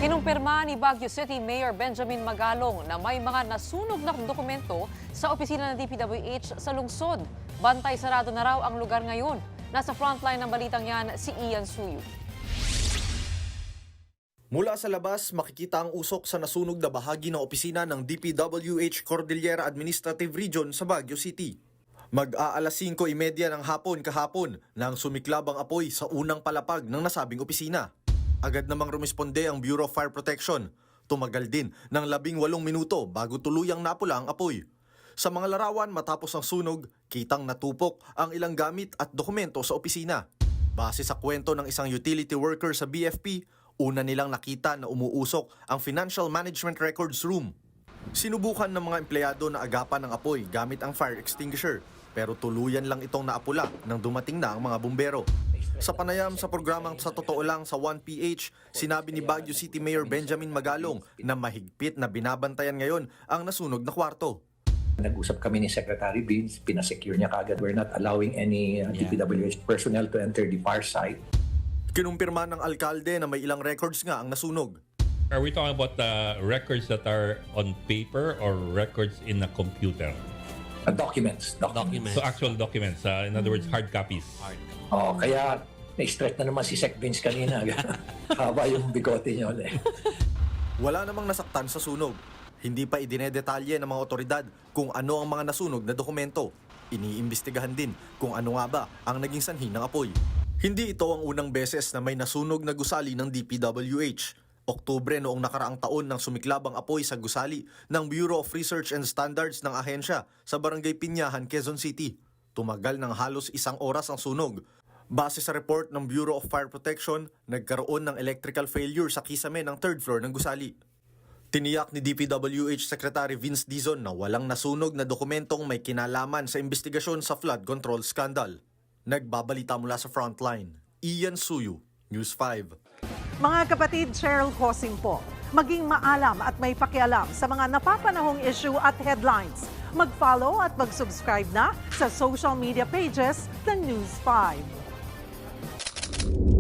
Kinumpirma ni Baguio City Mayor Benjamin Magalong na may mga nasunog na dokumento sa opisina ng DPWH sa lungsod. Bantay sarado na raw ang lugar ngayon. Nasa frontline ng balitang yan si Ian Suyu. Mula sa labas, makikita ang usok sa nasunog na bahagi ng opisina ng DPWH Cordillera Administrative Region sa Baguio City. Mag-aalas 5:30 ng hapon kahapon nang sumiklab ang apoy sa unang palapag ng nasabing opisina. Agad namang rumisponde ang Bureau of Fire Protection. Tumagal din ng 18 minuto bago tuluyang napula ang apoy. Sa mga larawan matapos ang sunog, kitang natupok ang ilang gamit at dokumento sa opisina. Base sa kwento ng isang utility worker sa BFP, una nilang nakita na umuusok ang Financial Management Records Room. Sinubukan ng mga empleyado na agapan ng apoy gamit ang fire extinguisher, pero tuluyan lang itong naapula nang dumating na ang mga bumbero. Sa panayam sa programang Sa Totoo Lang sa 1PH, sinabi ni Baguio City Mayor Benjamin Magalong na mahigpit na binabantayan ngayon ang nasunog na kwarto. Nag-usap kami ni Secretary Vince, pinasecure niya kagad. We're not allowing any DPWH personnel to enter the fire site. Kinumpirma ng alkalde na may ilang records nga ang nasunog. Are we talking about records that are on paper or records in a computer? Documents. So actual documents, in other words, hard copies. Kaya na-stress na naman si Sec Vince kanina. Haba yung bigote niya ulit. Wala namang nasaktan sa sunog. Hindi pa idinedetalye ng mga otoridad kung ano ang mga nasunog na dokumento. Iniimbestigahan din kung ano nga ba ang naging sanhi ng apoy. Hindi ito ang unang beses na may nasunog na gusali ng DPWH. Oktubre noong nakaraang taon nang sumiklab ang apoy sa gusali ng Bureau of Research and Standards ng ahensya sa Barangay Pinyahan, Quezon City. Tumagal ng halos 1 oras ang sunog. Base sa report ng Bureau of Fire Protection, nagkaroon ng electrical failure sa kisame ng 3rd floor ng gusali. Tiniyak ni DPWH Secretary Vince Dizon na walang nasunog na dokumentong may kinalaman sa investigasyon sa flood control scandal. Nagbabalita mula sa Frontline, Ian Suyu, News 5. Mga kapatid, Cheryl Cosing po. Maging maalam at may pakialam sa mga napapanahong issue at headlines. Mag-follow at mag-subscribe na sa social media pages ng News 5.